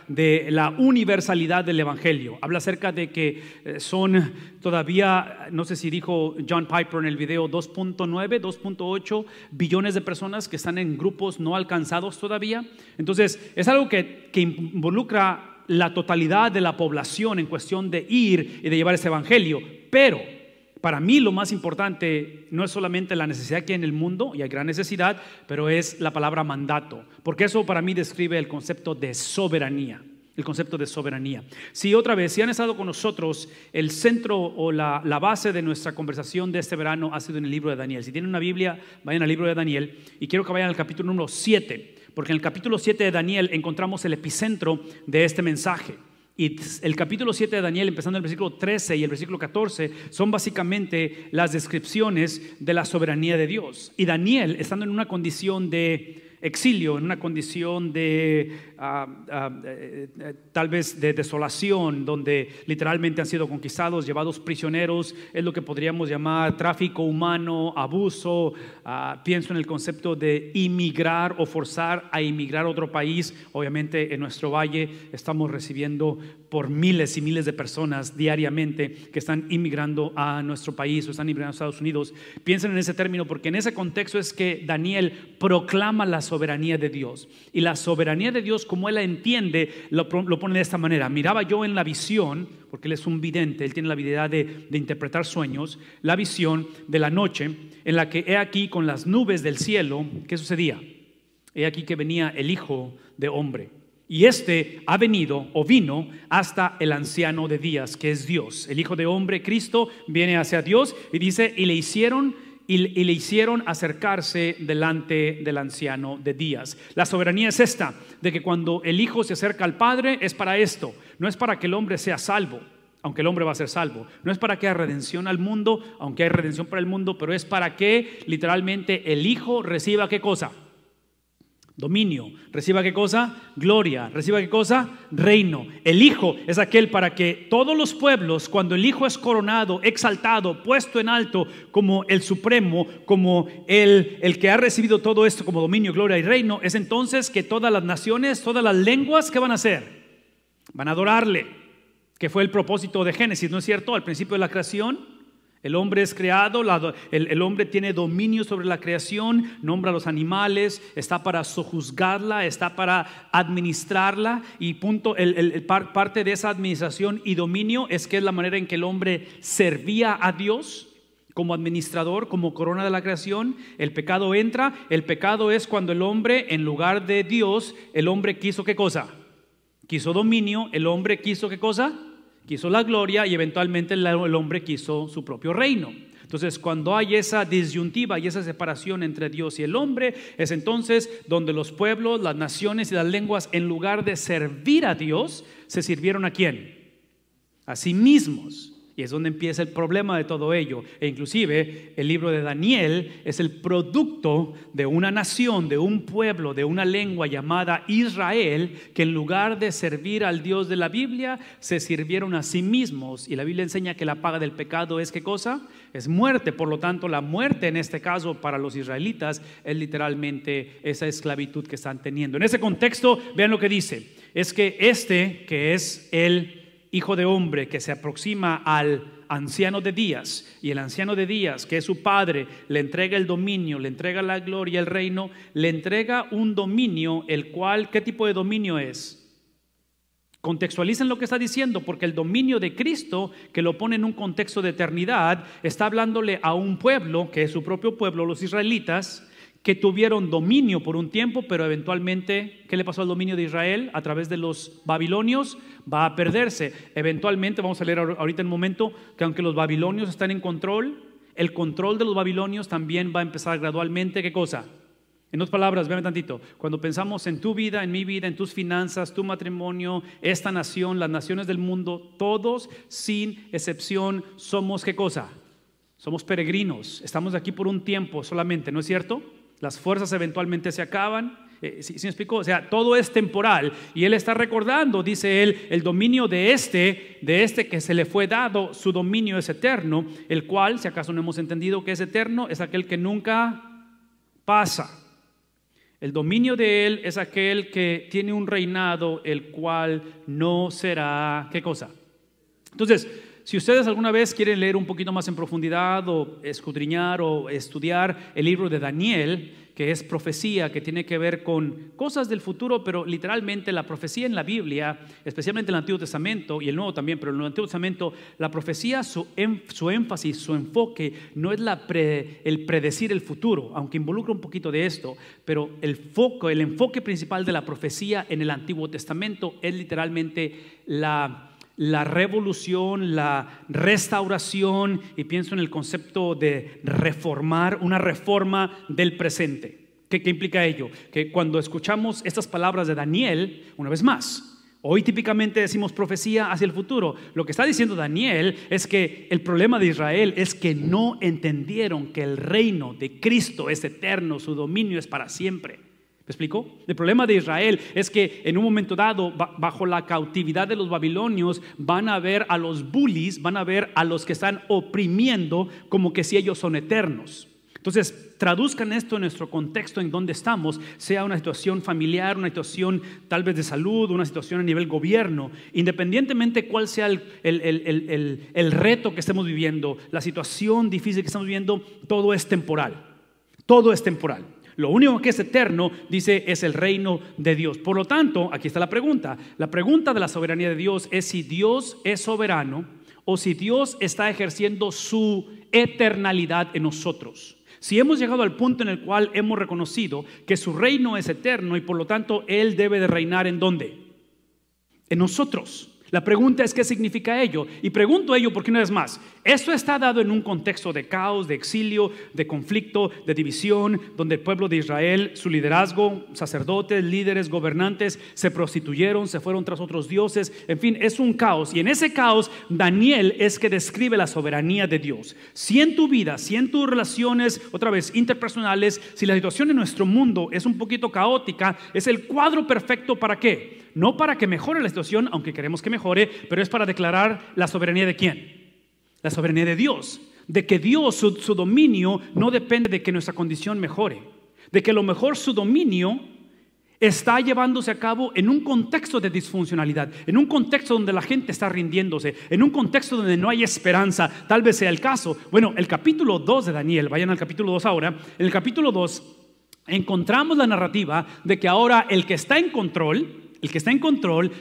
de la universalidad del Evangelio. Habla acerca de que son todavía, no sé si dijo John Piper en el video, 2.9, 2.8 billones de personas que están en grupos no alcanzados todavía. Entonces es algo que involucra la totalidad de la población en cuestión de ir y de llevar ese Evangelio. Pero para mí lo más importante no es solamente la necesidad que hay en el mundo, y hay gran necesidad, pero es la palabra mandato, porque eso para mí describe el concepto de soberanía. El concepto de soberanía. Si otra vez, si han estado con nosotros, el centro o la base de nuestra conversación de este verano ha sido en el libro de Daniel. Si tienen una Biblia, vayan al libro de Daniel, y quiero que vayan al capítulo número 7, porque en el capítulo 7 de Daniel encontramos el epicentro de este mensaje. Y el capítulo 7 de Daniel, empezando el versículo 13 y el versículo 14, son básicamente las descripciones de la soberanía de Dios. Y Daniel, estando en una condición de exilio, en una condición de tal vez de desolación, donde literalmente han sido conquistados, llevados prisioneros, es lo que podríamos llamar tráfico humano, abuso. Pienso en el concepto de inmigrar o forzar a inmigrar a otro país. Obviamente en nuestro valle estamos recibiendo por miles y miles de personas diariamente que están inmigrando a nuestro país o están inmigrando a Estados Unidos. Piensen en ese término, porque en ese contexto es que Daniel proclama la soberanía de Dios. Y la soberanía de Dios, como él la entiende, lo pone de esta manera: miraba yo en la visión, porque él es un vidente, él tiene la habilidad de interpretar sueños, la visión de la noche, en la que he aquí con las nubes del cielo. ¿Qué sucedía? He aquí que venía el Hijo de Hombre, y este ha venido o vino hasta el anciano de días, que es Dios. El Hijo de Hombre, Cristo, viene hacia Dios, y dice, y le hicieron acercarse delante del anciano de días. La soberanía es esta, de que cuando el Hijo se acerca al Padre es para esto. No es para que el hombre sea salvo, aunque el hombre va a ser salvo. No es para que haya redención al mundo, aunque hay redención para el mundo, pero es para que literalmente el Hijo reciba ¿qué cosa? Dominio. ¿Reciba qué cosa? Gloria. ¿Reciba qué cosa? Reino. El Hijo es aquel para que todos los pueblos, cuando el Hijo es coronado, exaltado, puesto en alto como el supremo, como el que ha recibido todo esto como dominio, gloria y reino, es entonces que todas las naciones, todas las lenguas, ¿qué van a hacer? Van a adorarle, que fue el propósito de Génesis, ¿no es cierto? Al principio de la creación, el hombre es creado, el hombre tiene dominio sobre la creación, nombra a los animales, está para sojuzgarla, está para administrarla, y parte de esa administración y dominio es que es la manera en que el hombre servía a Dios como administrador, como corona de la creación. El pecado entra. El pecado es cuando el hombre, en lugar de Dios, el hombre quiso ¿qué cosa? Quiso dominio. El hombre quiso ¿qué cosa? Quiso la gloria, y eventualmente el hombre quiso su propio reino. Entonces, cuando hay esa disyuntiva y esa separación entre Dios y el hombre, es entonces donde los pueblos, las naciones y las lenguas, en lugar de servir a Dios, se sirvieron ¿a quién? A sí mismos. Y es donde empieza el problema de todo ello. E inclusive el libro de Daniel es el producto de una nación, de un pueblo, de una lengua llamada Israel, que en lugar de servir al Dios de la Biblia, se sirvieron a sí mismos. Y la Biblia enseña que la paga del pecado es ¿qué cosa? Es muerte. Por lo tanto, la muerte en este caso para los israelitas es literalmente esa esclavitud que están teniendo. En ese contexto, vean lo que dice. Es que que es el Hijo de Hombre, que se aproxima al anciano de días, y el anciano de días, que es su padre, le entrega el dominio, le entrega la gloria, el reino, le entrega un dominio, el cual, ¿qué tipo de dominio es? Contextualicen lo que está diciendo, porque el dominio de Cristo, que lo pone en un contexto de eternidad, está hablándole a un pueblo, que es su propio pueblo, los israelitas, que tuvieron dominio por un tiempo, pero eventualmente, ¿qué le pasó al dominio de Israel? A través de los babilonios va a perderse. Eventualmente, vamos a leer ahorita en un momento, que aunque los babilonios están en control, el control de los babilonios también va a empezar gradualmente. ¿Qué cosa? En otras palabras, véame tantito, cuando pensamos en tu vida, en mi vida, en tus finanzas, tu matrimonio, esta nación, las naciones del mundo, todos sin excepción somos ¿qué cosa? Somos peregrinos, estamos aquí por un tiempo solamente, ¿no es cierto? Las fuerzas eventualmente se acaban. ¿Sí me explicó? O sea, todo es temporal, y él está recordando, dice él, el dominio de este que se le fue dado, su dominio es eterno, el cual, si acaso no hemos entendido que es eterno, es aquel que nunca pasa. El dominio de Él es aquel que tiene un reinado el cual no será, ¿qué cosa? Entonces, si ustedes alguna vez quieren leer un poquito más en profundidad o escudriñar o estudiar el libro de Daniel, que es profecía, que tiene que ver con cosas del futuro, pero literalmente la profecía en la Biblia, especialmente en el Antiguo Testamento y el Nuevo también, pero en el Antiguo Testamento, la profecía, su énfasis, su enfoque no es el predecir el futuro, aunque involucra un poquito de esto, pero el enfoque principal de la profecía en el Antiguo Testamento es literalmente la revolución, la restauración, y pienso en el concepto de reformar, una reforma del presente. ¿Qué implica ello? Que cuando escuchamos estas palabras de Daniel, una vez más, hoy típicamente decimos profecía hacia el futuro. Lo que está diciendo Daniel es que el problema de Israel es que no entendieron que el reino de Cristo es eterno, su dominio es para siempre. ¿Me explico? El problema de Israel es que en un momento dado, bajo la cautividad de los babilonios, van a ver a los bullies, van a ver a los que están oprimiendo como que si ellos son eternos. Entonces, traduzcan esto en nuestro contexto en donde estamos, sea una situación familiar, una situación tal vez de salud, una situación a nivel gobierno, independientemente cuál sea el reto que estemos viviendo, la situación difícil que estamos viviendo, todo es temporal. Todo es temporal. Lo único que es eterno, dice, es el reino de Dios. Por lo tanto, aquí está la pregunta. La pregunta de la soberanía de Dios es si Dios es soberano o si Dios está ejerciendo su eternalidad en nosotros. Si hemos llegado al punto en el cual hemos reconocido que su reino es eterno y por lo tanto Él debe de reinar ¿en dónde? En nosotros. La pregunta es ¿qué significa ello? Y pregunto ello porque una vez más, esto está dado en un contexto de caos, de exilio, de conflicto, de división, donde el pueblo de Israel, su liderazgo, sacerdotes, líderes, gobernantes, se prostituyeron, se fueron tras otros dioses, en fin, es un caos. Y en ese caos, Daniel es que describe la soberanía de Dios. Si en tu vida, si en tus relaciones, otra vez, interpersonales, si la situación en nuestro mundo es un poquito caótica, es el cuadro perfecto ¿para qué? No para que mejore la situación, aunque queremos que mejore, pero es para declarar la soberanía de ¿quién? La soberanía de Dios. De que Dios, su dominio no depende de que nuestra condición mejore. De que a lo mejor su dominio está llevándose a cabo en un contexto de disfuncionalidad, en un contexto donde la gente está rindiéndose, en un contexto donde no hay esperanza. Tal vez sea el caso. Bueno, el capítulo 2 de Daniel, vayan al capítulo 2 ahora. En el capítulo 2 encontramos la narrativa de que ahora el que está en control,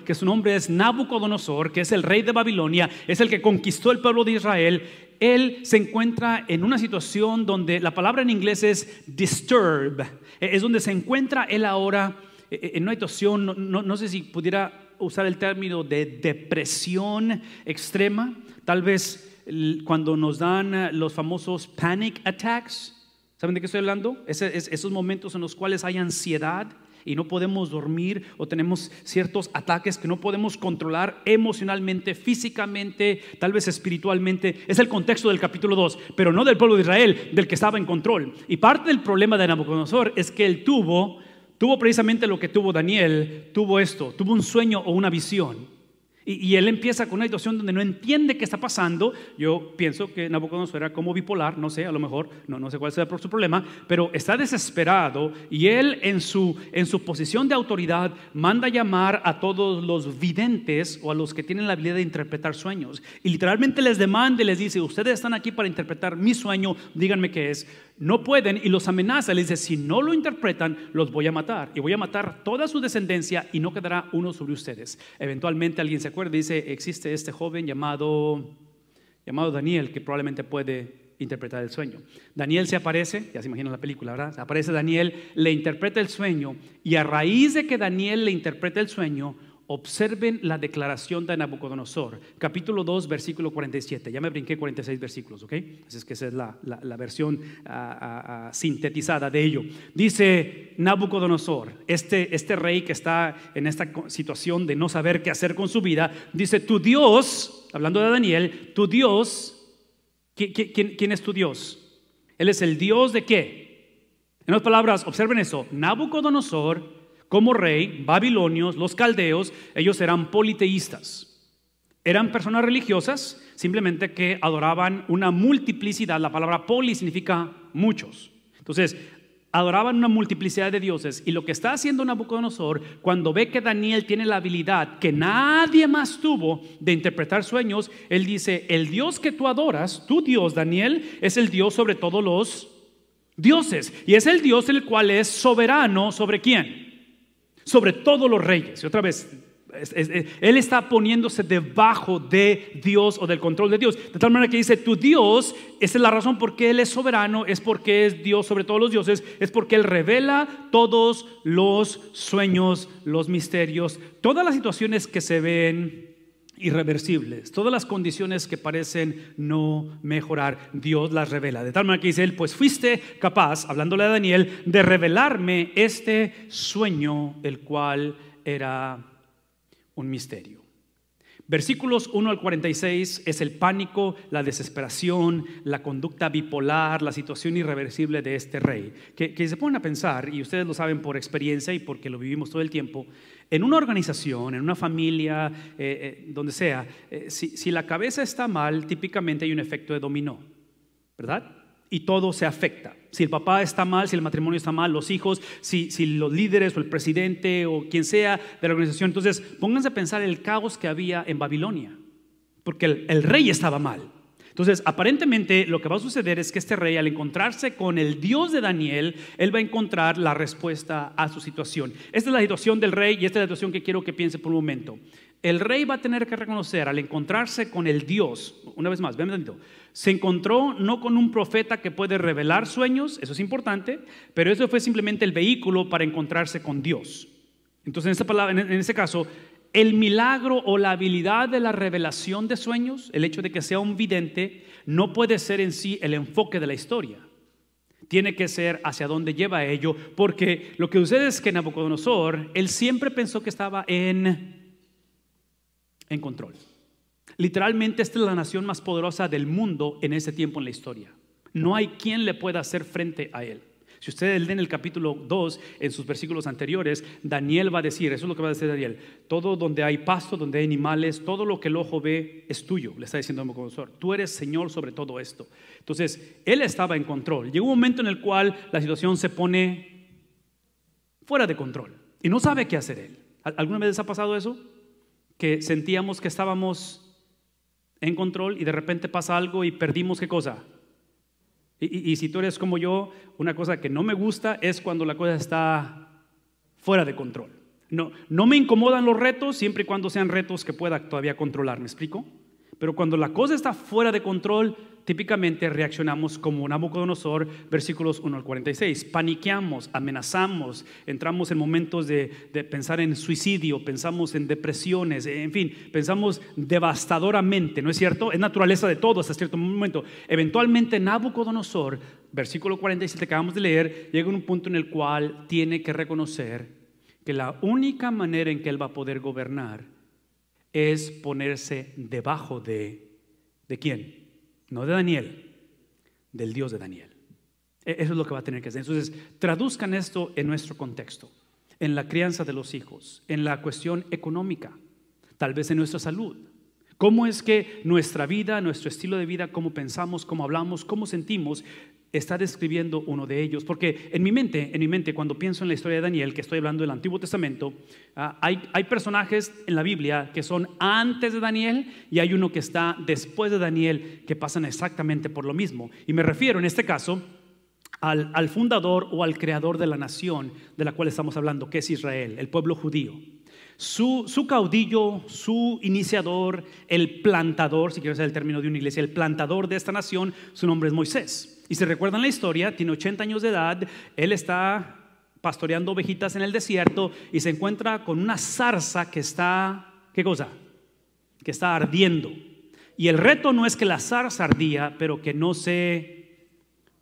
que su nombre es Nabucodonosor, que es el rey de Babilonia, es el que conquistó el pueblo de Israel. Él se encuentra en una situación donde la palabra en inglés es disturb, es donde se encuentra él ahora en una situación, no sé si pudiera usar el término de depresión extrema, tal vez cuando nos dan los famosos panic attacks. ¿Saben de qué estoy hablando? Esos momentos en los cuales hay ansiedad y no podemos dormir o tenemos ciertos ataques que no podemos controlar emocionalmente, físicamente, tal vez espiritualmente. Es el contexto del capítulo 2, pero no del pueblo de Israel, del que estaba en control. Y parte del problema de Nabucodonosor es que él tuvo precisamente lo que tuvo Daniel, tuvo un sueño o una visión. Y él empieza con una situación donde no entiende qué está pasando. Yo pienso que Nabucodonosor era como bipolar, no sé, a lo mejor, no sé cuál sea su problema, pero está desesperado y él en su posición de autoridad manda llamar a todos los videntes o a los que tienen la habilidad de interpretar sueños. Y literalmente les demanda y les dice, ustedes están aquí para interpretar mi sueño, díganme qué es. No pueden y los amenaza, les dice, si no lo interpretan, los voy a matar. Y voy a matar toda su descendencia y no quedará uno sobre ustedes. Eventualmente alguien se acuerda y dice, existe este joven llamado Daniel que probablemente puede interpretar el sueño. Daniel se aparece, ya se imaginan la película, ¿verdad? Aparece Daniel, le interpreta el sueño y a raíz de que Daniel le interpreta el sueño, observen la declaración de Nabucodonosor, capítulo 2, versículo 47. Ya me brinqué 46 versículos, ¿ok? Así es que esa es la versión sintetizada de ello. Dice Nabucodonosor, este rey que está en esta situación de no saber qué hacer con su vida, dice, tu Dios, hablando de Daniel, tu Dios, ¿quién es tu Dios? Él es el Dios de ¿qué? En otras palabras, observen eso, Nabucodonosor como rey, babilonios, los caldeos, ellos eran politeístas. Eran personas religiosas, simplemente que adoraban una multiplicidad. La palabra poli significa muchos. Entonces, adoraban una multiplicidad de dioses. Y lo que está haciendo Nabucodonosor, cuando ve que Daniel tiene la habilidad que nadie más tuvo de interpretar sueños, él dice: el Dios que tú adoras, tu Dios, Daniel, es el Dios sobre todos los dioses. Y es el Dios el cual es soberano ¿sobre quién? Sobre todos los reyes. Y otra vez, él está poniéndose debajo de Dios o del control de Dios, de tal manera que dice: tu Dios, esa es la razón por qué Él es soberano, es porque es Dios sobre todos los dioses, es porque Él revela todos los sueños, los misterios, todas las situaciones que se ven irreversibles, todas las condiciones que parecen no mejorar, Dios las revela. De tal manera que dice él: pues fuiste capaz, hablándole a Daniel, de revelarme este sueño, el cual era un misterio. Versículos 1 al 46 es el pánico, la desesperación, la conducta bipolar, la situación irreversible de este rey, que se ponen a pensar, y ustedes lo saben por experiencia y porque lo vivimos todo el tiempo, en una organización, en una familia, donde sea, si la cabeza está mal, típicamente hay un efecto de dominó, ¿verdad? Y todo se afecta. Si el papá está mal, si el matrimonio está mal, los hijos, si los líderes o el presidente o quien sea de la organización. Entonces pónganse a pensar el caos que había en Babilonia, porque el rey estaba mal. Entonces aparentemente lo que va a suceder es que este rey, al encontrarse con el Dios de Daniel, él va a encontrar la respuesta a su situación. Esta es la situación del rey y esta es la situación que quiero que piense por un momento. El rey va a tener que reconocer, al encontrarse con el Dios, una vez más, vean un momento, se encontró no con un profeta que puede revelar sueños, eso es importante, pero eso fue simplemente el vehículo para encontrarse con Dios. Entonces en este caso, el milagro o la habilidad de la revelación de sueños, el hecho de que sea un vidente, no puede ser en sí el enfoque de la historia. Tiene que ser hacia dónde lleva ello, porque lo que sucede es que Nabucodonosor, él siempre pensó que estaba en control. Literalmente esta es la nación más poderosa del mundo en ese tiempo en la historia. No hay quien le pueda hacer frente a él. Si ustedes leen el capítulo 2 en sus versículos anteriores, Daniel va a decir, eso es lo que va a decir Daniel: todo donde hay pasto, donde hay animales, todo lo que el ojo ve es tuyo, le está diciendo a Nabucodonosor. Tú eres Señor sobre todo esto. Entonces él estaba en control. Llegó un momento en el cual la situación se pone fuera de control y no sabe qué hacer él. ¿Alguna vez les ha pasado eso? Que sentíamos que estábamos en control y de repente pasa algo y perdimos ¿qué cosa? Y si tú eres como yo, una cosa que no me gusta es cuando la cosa está fuera de control. No me incomodan los retos siempre y cuando sean retos que pueda todavía controlar, ¿me explico? Pero cuando la cosa está fuera de control, típicamente reaccionamos como Nabucodonosor, versículos 1 al 46. Paniqueamos, amenazamos, entramos en momentos de pensar en suicidio, pensamos en depresiones, en fin, pensamos devastadoramente, ¿no es cierto? Es naturaleza de todo hasta cierto momento. Eventualmente Nabucodonosor, versículo 47 que acabamos de leer, llega a un punto en el cual tiene que reconocer que la única manera en que él va a poder gobernar es ponerse debajo ¿de quién? No de Daniel, del Dios de Daniel. Eso es lo que va a tener que hacer. Entonces, traduzcan esto en nuestro contexto, en la crianza de los hijos, en la cuestión económica, tal vez en nuestra salud. ¿Cómo es que nuestra vida, nuestro estilo de vida, cómo pensamos, cómo hablamos, cómo sentimos, está describiendo uno de ellos? Porque en mi mente, cuando pienso en la historia de Daniel, que estoy hablando del Antiguo Testamento, hay personajes en la Biblia que son antes de Daniel y hay uno que está después de Daniel que pasan exactamente por lo mismo. Y me refiero en este caso al fundador o al creador de la nación de la cual estamos hablando, que es Israel, el pueblo judío. Su caudillo, su iniciador, el plantador, si quiero usar el término de una iglesia, el plantador de esta nación, su nombre es Moisés. Y si recuerdan la historia, tiene 80 años de edad, él está pastoreando ovejitas en el desierto y se encuentra con una zarza que está, ¿qué cosa? Que está ardiendo. Y el reto no es que la zarza ardía, pero que no se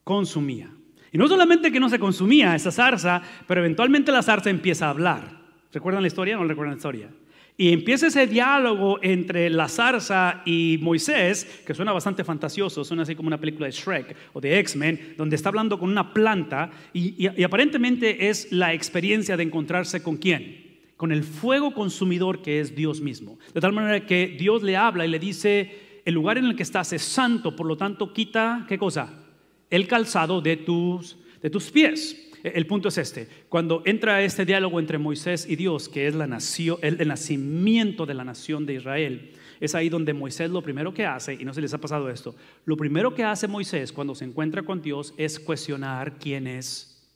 consumía. Y no solamente que no se consumía esa zarza, pero eventualmente la zarza empieza a hablar. ¿Recuerdan la historia o no recuerdan la historia? Y empieza ese diálogo entre la zarza y Moisés, que suena bastante fantasioso, suena así como una película de Shrek o de X-Men, donde está hablando con una planta y aparentemente es la experiencia de encontrarse ¿con quién? Con el fuego consumidor que es Dios mismo. De tal manera que Dios le habla y le dice: el lugar en el que estás es santo, por lo tanto quita, ¿qué cosa? El calzado de tus pies. el punto es este: cuando entra este diálogo entre Moisés y Dios, que es la nación, el nacimiento de la nación de Israel, es ahí donde Moisés lo primero que hace, y no se les ha pasado esto, lo primero que hace Moisés cuando se encuentra con Dios es cuestionar quién es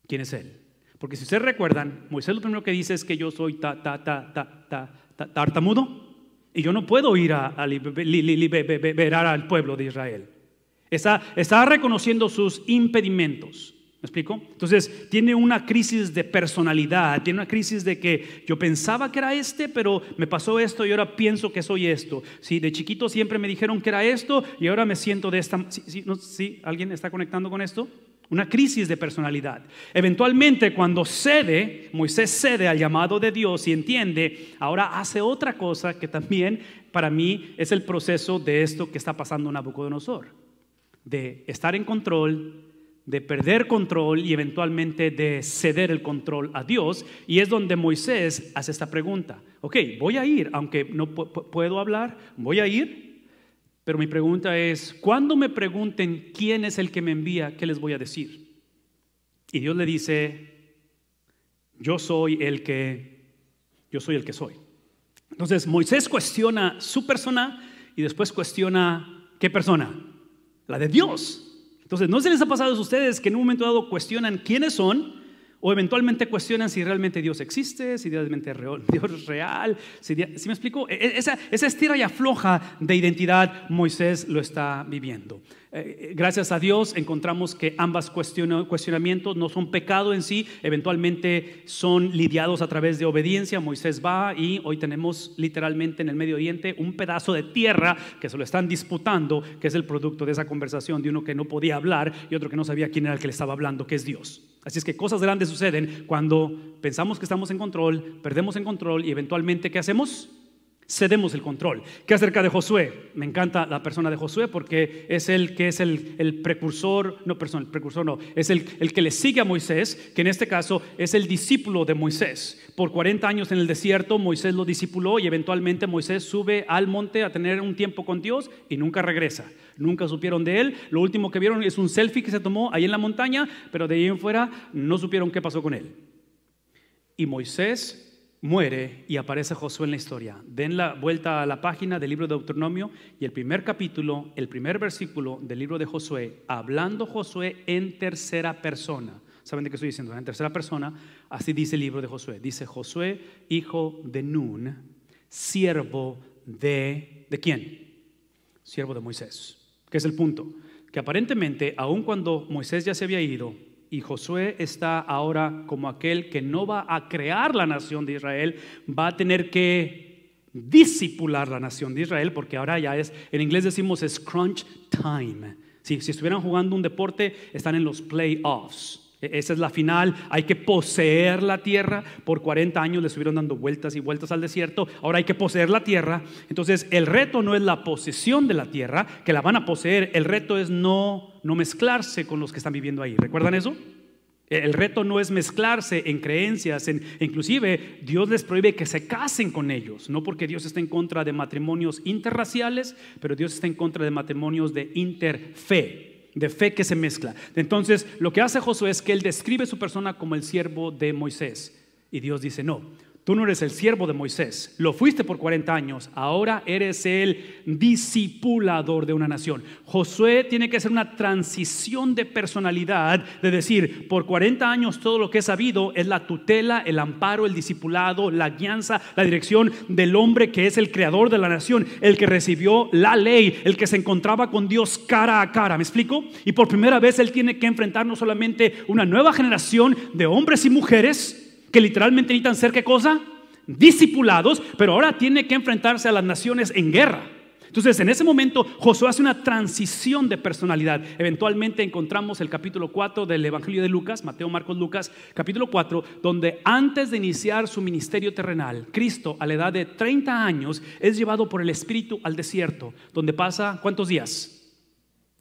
Él. Porque si ustedes recuerdan, Moisés lo primero que dice es que yo soy tartamudo y yo no puedo ir a liberar al pueblo de Israel. Está reconociendo sus impedimentos. ¿Me explico? Entonces tiene una crisis de personalidad, tiene una crisis de que yo pensaba que era pero me pasó esto y ahora pienso que soy esto. Sí, de chiquito siempre me dijeron que era esto y ahora me siento de esta. ¿Sí? ¿Alguien está conectando con esto? Una crisis de personalidad. Eventualmente, cuando Moisés cede al llamado de Dios y entiende, ahora hace otra cosa que también para mí es el proceso de esto que está pasando en Nabucodonosor, de estar en control, de perder control y eventualmente de ceder el control a Dios. Y es donde Moisés hace esta pregunta: ok, voy a ir, aunque no puedo hablar, voy a ir. Pero mi pregunta es, cuando me pregunten quién es el que me envía, ¿qué les voy a decir? Y Dios le dice: yo soy el que soy. Entonces Moisés cuestiona su persona y después cuestiona ¿qué persona? La de Dios. Entonces, ¿no se les ha pasado a ustedes que en un momento dado cuestionan quiénes son? O eventualmente cuestionan si realmente Dios existe, si realmente Dios es real. ¿Sí me explico? Esa estira y afloja de identidad Moisés lo está viviendo. Gracias a Dios encontramos que ambos cuestionamientos no son pecado en sí, eventualmente son lidiados a través de obediencia. Moisés va y hoy tenemos literalmente en el Medio Oriente un pedazo de tierra que se lo están disputando, que es el producto de esa conversación de uno que no podía hablar y otro que no sabía quién era el que le estaba hablando, que es Dios. Así es que cosas grandes suceden cuando pensamos que estamos en control, perdemos el control y eventualmente ¿qué hacemos? Cedemos el control. ¿Qué acerca de Josué? Me encanta la persona de Josué porque es el que es el precursor, es el que le sigue a Moisés, que en este caso es el discípulo de Moisés. Por 40 años en el desierto Moisés lo discipuló y eventualmente Moisés sube al monte a tener un tiempo con Dios y nunca regresa. Nunca supieron de él. Lo último que vieron es un selfie que se tomó ahí en la montaña, pero de ahí en fuera no supieron qué pasó con él. Y Moisés muere y aparece Josué en la historia. Den la vuelta a la página del libro de Deuteronomio y el primer capítulo, el primer versículo del libro de Josué, hablando Josué en tercera persona. ¿Saben de qué estoy diciendo? En tercera persona, así dice el libro de Josué. Dice: Josué, hijo de Nun, siervo ¿de quién? Siervo de Moisés. ¿Qué es el punto? Que aparentemente, aun cuando Moisés ya se había ido y Josué está ahora como aquel que no va a crear la nación de Israel, va a tener que discipular la nación de Israel, porque ahora ya en inglés decimos es crunch time. Si estuvieran jugando un deporte, están en los playoffs. Esa es la final, hay que poseer la tierra. Por 40 años le estuvieron dando vueltas y vueltas al desierto, ahora hay que poseer la tierra. Entonces el reto no es la posesión de la tierra, que la van a poseer, el reto es no mezclarse con los que están viviendo ahí. ¿Recuerdan eso? El reto no es mezclarse en creencias, inclusive Dios les prohíbe que se casen con ellos, no porque Dios está en contra de matrimonios interraciales, pero Dios está en contra de matrimonios de interfe, de fe que se mezcla. Entonces lo que hace Josué es que él describe su persona como el siervo de Moisés y Dios dice: no, tú no eres el siervo de Moisés, lo fuiste por 40 años, ahora eres el discipulador de una nación. Josué tiene que hacer una transición de personalidad, de decir: por 40 años todo lo que he sabido es la tutela, el amparo, el discipulado, la guianza, la dirección del hombre que es el creador de la nación, el que recibió la ley, el que se encontraba con Dios cara a cara. ¿Me explico? Y por primera vez él tiene que enfrentar no solamente una nueva generación de hombres y mujeres que literalmente necesitan ser ¿qué cosa? Discipulados, pero ahora tiene que enfrentarse a las naciones en guerra. Entonces en ese momento Josué hace una transición de personalidad. Eventualmente encontramos el capítulo 4 del Evangelio de Lucas, Mateo, Marcos, Lucas, capítulo 4, donde antes de iniciar su ministerio terrenal, Cristo a la edad de 30 años es llevado por el Espíritu al desierto, donde pasa ¿cuántos días?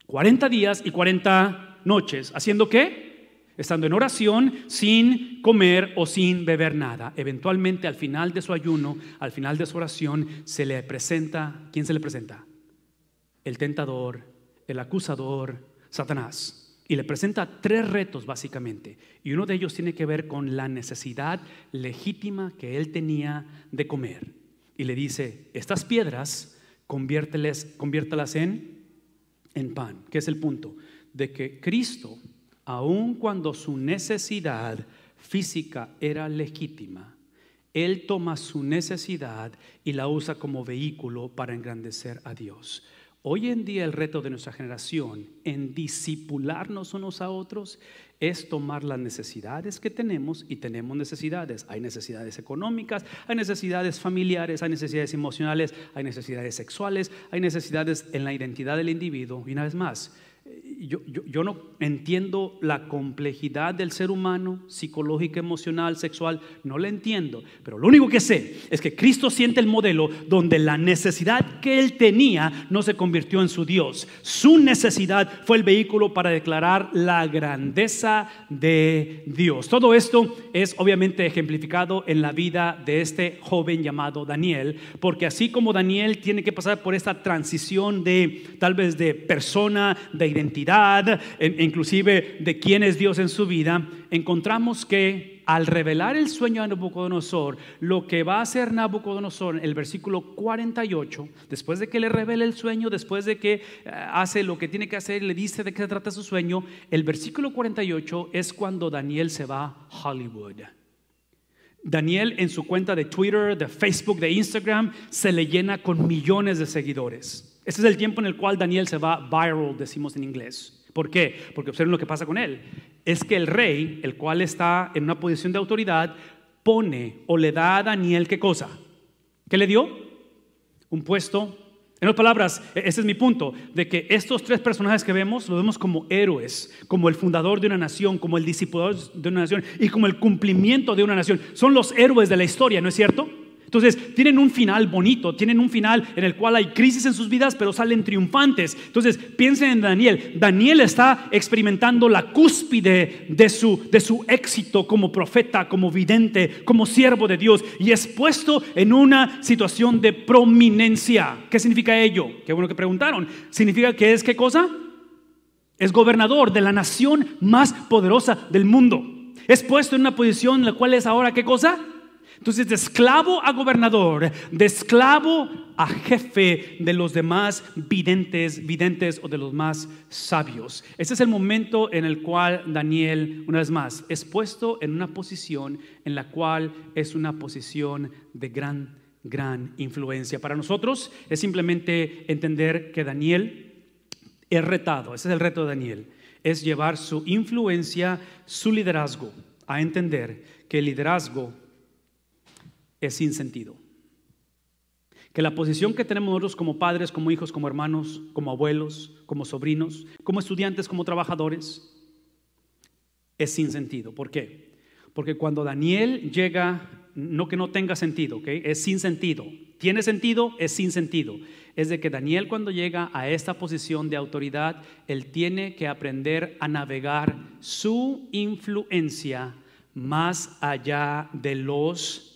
40 días y 40 noches. ¿Haciendo qué? Estando en oración, sin comer o sin beber nada. Eventualmente al final de su ayuno, al final de su oración, se le presenta, ¿quién se le presenta? El tentador, el acusador, Satanás. Y le presenta 3 retos básicamente. Y uno de ellos tiene que ver con la necesidad legítima que él tenía de comer. Y le dice, estas piedras conviértelas en pan. ¿Qué es el punto? De que Cristo, aun cuando su necesidad física era legítima, Él toma su necesidad y la usa como vehículo para engrandecer a Dios. Hoy en día el reto de nuestra generación en discipularnos unos a otros es tomar las necesidades que tenemos, y tenemos necesidades. Hay necesidades económicas, hay necesidades familiares, hay necesidades emocionales, hay necesidades sexuales, hay necesidades en la identidad del individuo. Y una vez más, yo no entiendo la complejidad del ser humano, psicológica, emocional, sexual, no la entiendo, pero lo único que sé es que Cristo siente el modelo donde la necesidad que Él tenía no se convirtió en su Dios. Su necesidad fue el vehículo para declarar la grandeza de Dios. Todo esto es obviamente ejemplificado en la vida de este joven llamado Daniel, porque así como Daniel tiene que pasar por esta transición de tal vez de persona, de identidad, inclusive de quién es Dios en su vida, encontramos que al revelar el sueño a Nabucodonosor, lo que va a hacer Nabucodonosor en el versículo 48, después de que le revela el sueño, después de que hace lo que tiene que hacer, le dice de qué se trata su sueño, el versículo 48 es cuando Daniel se va a Hollywood. Daniel en su cuenta de Twitter, de Facebook, de Instagram, se le llena con millones de seguidores. Este es el tiempo en el cual Daniel se va viral, decimos en inglés. ¿Por qué? Porque observen lo que pasa con él. Es que el rey, el cual está en una posición de autoridad, pone o le da a Daniel, ¿qué cosa? ¿Qué le dio? Un puesto. En otras palabras, ese es mi punto, de que estos 3 personajes que vemos, los vemos como héroes, como el fundador de una nación, como el discipulador de una nación y como el cumplimiento de una nación. Son los héroes de la historia, ¿no es cierto? Entonces tienen un final bonito, tienen un final en el cual hay crisis en sus vidas, pero salen triunfantes. Entonces piensen en Daniel. Daniel está experimentando la cúspide de su éxito como profeta, como vidente, como siervo de Dios, y es puesto en una situación de prominencia. ¿Qué significa ello? Qué bueno que preguntaron. Significa que es, ¿qué cosa? Es gobernador de la nación más poderosa del mundo. Es puesto en una posición en la cual es ahora, ¿qué cosa? Entonces, de esclavo a gobernador, de esclavo a jefe de los demás videntes o de los más sabios. Ese es el momento en el cual Daniel, una vez más, es puesto en una posición en la cual es una posición de gran influencia. Para nosotros es simplemente entender que Daniel es retado. Ese es el reto de Daniel. Es llevar su influencia, su liderazgo, a entender que el liderazgo es sin sentido. Que la posición que tenemos nosotros como padres, como hijos, como hermanos, como abuelos, como sobrinos, como estudiantes, como trabajadores, es sin sentido. ¿Por qué? Porque cuando Daniel llega, no que no tenga sentido, ¿okay? Es sin sentido. ¿Tiene sentido? Es sin sentido. Es de que Daniel, cuando llega a esta posición de autoridad, él tiene que aprender a navegar su influencia más allá de los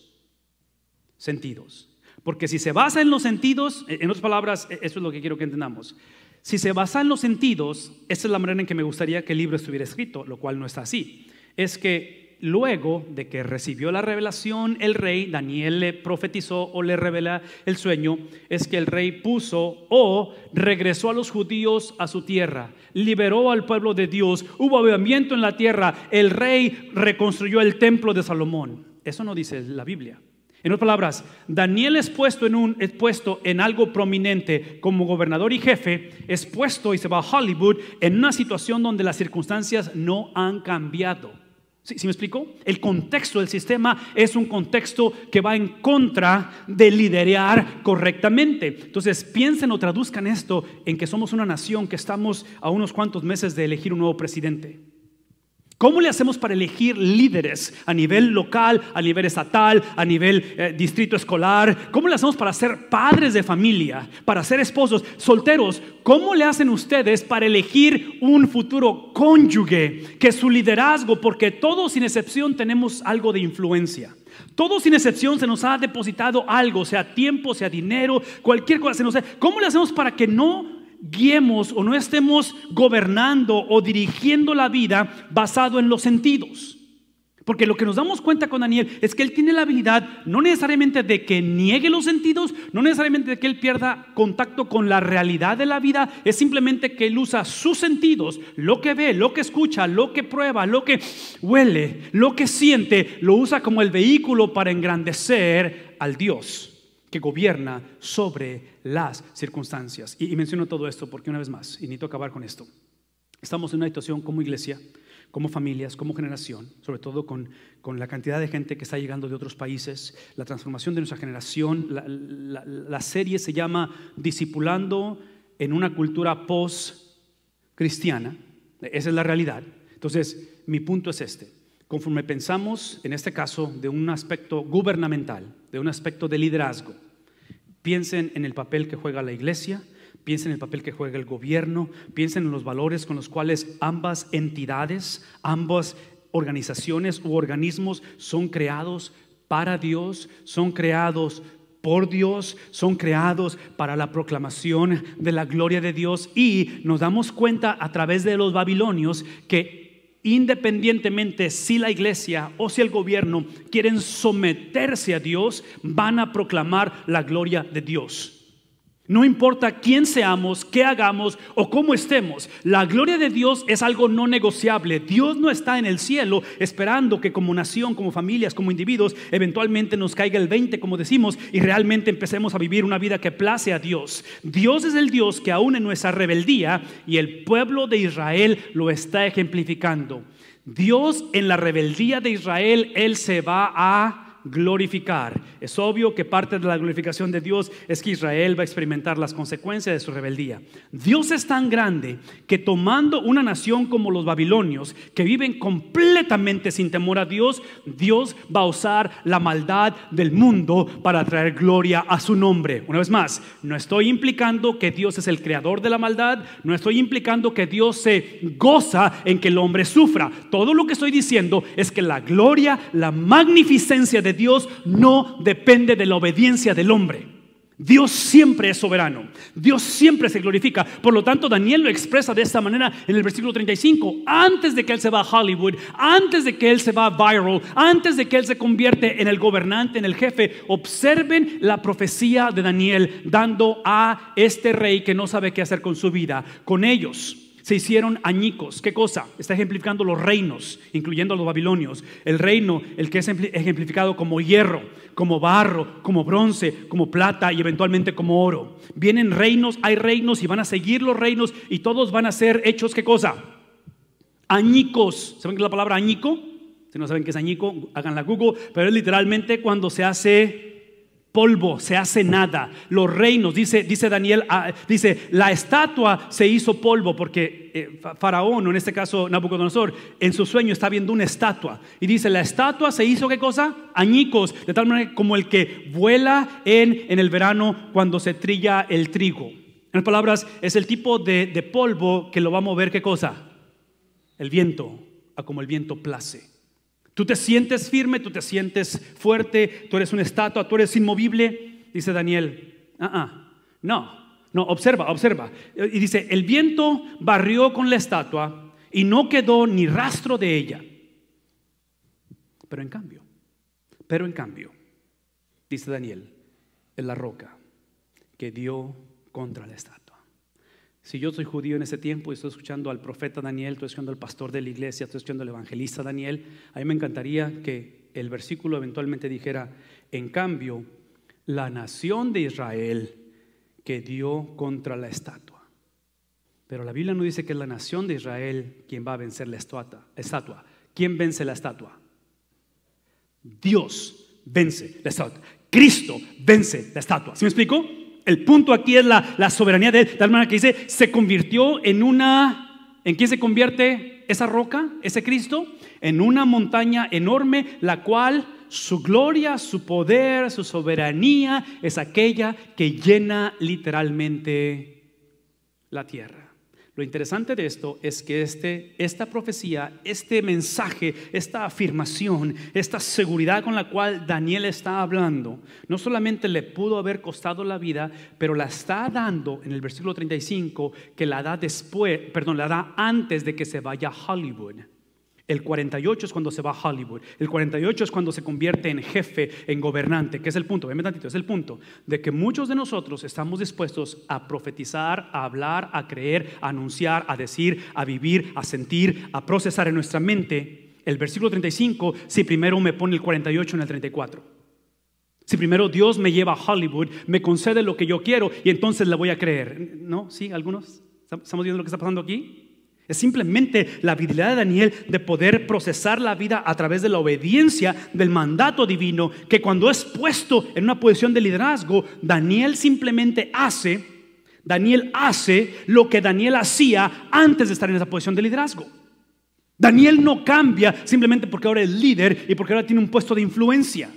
sentidos. Porque si se basa en los sentidos, en otras palabras, eso es lo que quiero que entendamos. Si se basa en los sentidos, esa es la manera en que me gustaría que el libro estuviera escrito, lo cual no está así. Es que luego de que recibió la revelación el rey, Daniel le profetizó o le revela el sueño, es que el rey puso o regresó a los judíos a su tierra, liberó al pueblo de Dios, hubo avivamiento en la tierra, el rey reconstruyó el templo de Salomón. Eso no dice la Biblia. En otras palabras, Daniel es puesto en algo prominente como gobernador y jefe, es puesto y se va a Hollywood en una situación donde las circunstancias no han cambiado. ¿Sí me explico? El contexto del sistema es un contexto que va en contra de liderar correctamente. Entonces piensen o traduzcan esto en que somos una nación que estamos a unos cuantos meses de elegir un nuevo presidente. ¿Cómo le hacemos para elegir líderes a nivel local, a nivel estatal, a nivel distrito escolar? ¿Cómo le hacemos para ser padres de familia, para ser esposos, solteros? ¿Cómo le hacen ustedes para elegir un futuro cónyuge? Que su liderazgo, porque todos sin excepción tenemos algo de influencia. Todos sin excepción se nos ha depositado algo, sea tiempo, sea dinero, cualquier cosa. ¿Cómo le hacemos para que no guiemos o no estemos gobernando o dirigiendo la vida basado en los sentidos. Porque lo que nos damos cuenta con Daniel es que él tiene la habilidad no necesariamente de que niegue los sentidos, no necesariamente de que él pierda contacto con la realidad de la vida, es simplemente que él usa sus sentidos, lo que ve, lo que escucha, lo que prueba, lo que huele, lo que siente, lo usa como el vehículo para engrandecer al Dios que gobierna sobre las circunstancias. Y menciono todo esto porque una vez más, y necesito acabar con esto, estamos en una situación como iglesia, como familias, como generación, sobre todo con la cantidad de gente que está llegando de otros países, la transformación de nuestra generación. La serie se llama Discipulando en una cultura post-cristiana. Esa es la realidad. Entonces, mi punto es este. Conforme pensamos, en este caso, de un aspecto gubernamental, de un aspecto de liderazgo, piensen en el papel que juega la iglesia, piensen en el papel que juega el gobierno, piensen en los valores con los cuales ambas entidades, ambas organizaciones u organismos son creados para Dios, son creados por Dios, son creados para la proclamación de la gloria de Dios. Y nos damos cuenta a través de los babilonios que independientemente si la iglesia o si el gobierno quieren someterse a Dios, van a proclamar la gloria de Dios. No importa quién seamos, qué hagamos o cómo estemos, la gloria de Dios es algo no negociable. Dios no está en el cielo esperando que como nación, como familias, como individuos, eventualmente nos caiga el 20, como decimos, y realmente empecemos a vivir una vida que place a Dios. Dios es el Dios que aún en nuestra rebeldía, y el pueblo de Israel lo está ejemplificando, Dios en la rebeldía de Israel, Él se va a glorificar. Es obvio que parte de la glorificación de Dios es que Israel va a experimentar las consecuencias de su rebeldía. Dios es tan grande que tomando una nación como los babilonios, que viven completamente sin temor a Dios, Dios va a usar la maldad del mundo para traer gloria a su nombre. Una vez más, no estoy implicando que Dios es el creador de la maldad, no estoy implicando que Dios se goza en que el hombre sufra. Todo lo que estoy diciendo es que la gloria, la magnificencia de Dios no depende de la obediencia del hombre. Dios siempre es soberano, Dios siempre se glorifica. Por lo tanto, Daniel lo expresa de esta manera en el versículo 35. Antes de que él se va a Hollywood, antes de que él se va viral, antes de que él se convierte en el gobernante, en el jefe, observen la profecía de Daniel dando a este rey que no sabe qué hacer con su vida. Con ellos se hicieron añicos. ¿Qué cosa? Está ejemplificando los reinos, incluyendo a los babilonios. El reino, el que es ejemplificado como hierro, como barro, como bronce, como plata y eventualmente como oro. Vienen reinos, hay reinos y van a seguir los reinos y todos van a ser hechos, ¿qué cosa? Añicos. ¿Saben qué es la palabra añico? Si no saben qué es añico, háganla Google, pero es literalmente cuando se hace polvo, se hace nada. Los reinos, dice Daniel, dice la estatua se hizo polvo porque Faraón, o en este caso Nabucodonosor, en su sueño está viendo una estatua y dice la estatua se hizo ¿qué cosa? Añicos, de tal manera como el que vuela en el verano cuando se trilla el trigo. En otras palabras, es el tipo de polvo que lo va a mover ¿qué cosa? El viento, a como el viento place. Tú te sientes firme, tú te sientes fuerte, tú eres una estatua, tú eres inmovible. Dice Daniel, no, observa. Y dice, el viento barrió con la estatua y no quedó ni rastro de ella. Pero en cambio, dice Daniel, es la roca que dio contra la estatua. Si yo soy judío en ese tiempo y estoy escuchando al profeta Daniel, estoy escuchando al pastor de la iglesia, estoy escuchando al evangelista Daniel, a mí me encantaría que el versículo eventualmente dijera, en cambio, la nación de Israel que dio contra la estatua. Pero la Biblia no dice que es la nación de Israel quien va a vencer la estatua. ¿Quién vence la estatua? Dios vence la estatua. Cristo vence la estatua. ¿Sí me explico? El punto aquí es la soberanía de él, de tal manera que dice, se convirtió ¿en quién se convierte esa roca, ese Cristo? En una montaña enorme, la cual su gloria, su poder, su soberanía es aquella que llena literalmente la tierra. Lo interesante de esto es que esta profecía, este mensaje, esta afirmación, esta seguridad con la cual Daniel está hablando, no solamente le pudo haber costado la vida, pero la está dando en el versículo 35, que la da la da antes de que se vaya a Hollywood. El 48 es cuando se va a Hollywood. El 48 es cuando se convierte en jefe, en gobernante. ¿Qué es el punto? Véanme tantito, es el punto de que muchos de nosotros estamos dispuestos a profetizar, a hablar, a creer, a anunciar, a decir, a vivir, a sentir, a procesar en nuestra mente el versículo 35 si primero me pone el 48 en el 34. Si primero Dios me lleva a Hollywood, me concede lo que yo quiero y entonces le voy a creer. ¿No? ¿Sí? ¿Algunos? ¿Estamos viendo lo que está pasando aquí? Es simplemente la habilidad de Daniel de poder procesar la vida a través de la obediencia del mandato divino, que cuando es puesto en una posición de liderazgo, Daniel hace lo que Daniel hacía antes de estar en esa posición de liderazgo. Daniel no cambia simplemente porque ahora es líder y porque ahora tiene un puesto de influencia.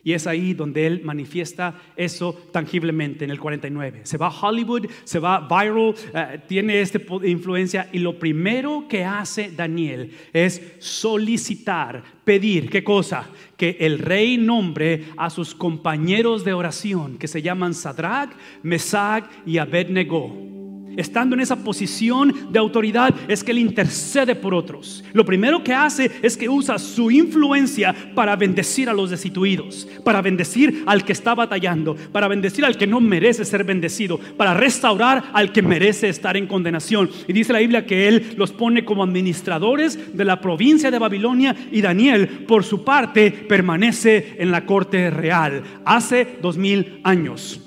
Y es ahí donde él manifiesta eso tangiblemente en el 49. Se va a Hollywood, se va viral, tiene esta influencia. Y lo primero que hace Daniel es solicitar, pedir, ¿qué cosa? Que el rey nombre a sus compañeros de oración, que se llaman Sadrach, Mesach y Abednego. Estando en esa posición de autoridad es que él intercede por otros. Lo primero que hace es que usa su influencia para bendecir a los destituidos, para bendecir al que está batallando, para bendecir al que no merece ser bendecido, para restaurar al que merece estar en condenación. Y dice la Biblia que él los pone como administradores de la provincia de Babilonia, y Daniel por su parte permanece en la corte real. Hace 2000 años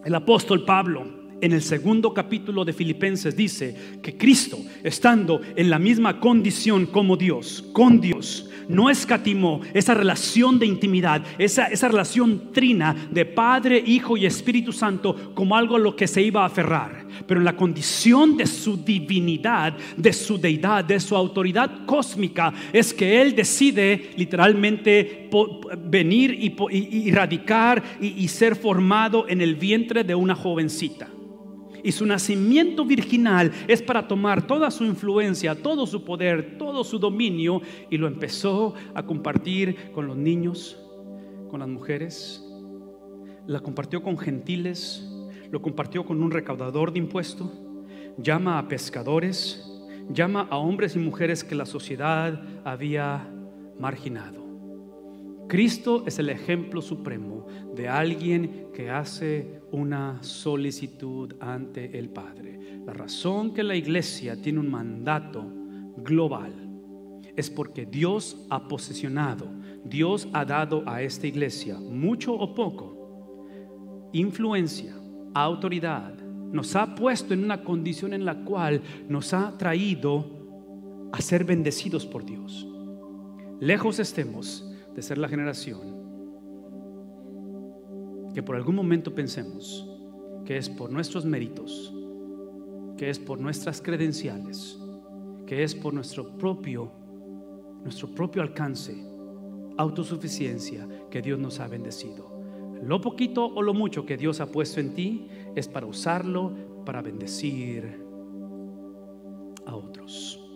el apóstol Pablo, en el segundo capítulo de Filipenses, dice que Cristo, estando en la misma condición como Dios, con Dios, no escatimó esa relación de intimidad, esa relación trina de Padre, Hijo y Espíritu Santo como algo a lo que se iba a aferrar. Pero en la condición de su divinidad, de su deidad, de su autoridad cósmica, es que Él decide literalmente venir y radicar y ser formado en el vientre de una jovencita. Y su nacimiento virginal es para tomar toda su influencia, todo su poder, todo su dominio, y lo empezó a compartir con los niños, con las mujeres, la compartió con gentiles, lo compartió con un recaudador de impuestos, llama a pescadores, llama a hombres y mujeres que la sociedad había marginado. Cristo es el ejemplo supremo de alguien que hace una solicitud ante el Padre. La razón que la iglesia tiene un mandato global es porque Dios ha posesionado, Dios ha dado a esta iglesia, mucho o poco, influencia, autoridad. Nos ha puesto en una condición en la cual nos ha traído a ser bendecidos por Dios. Lejos estemos de ser la generación que por algún momento pensemos que es por nuestros méritos, que es por nuestras credenciales, que es por nuestro propio alcance, autosuficiencia, que Dios nos ha bendecido. Lo poquito o lo mucho que Dios ha puesto en ti es para usarlo para bendecir a otros.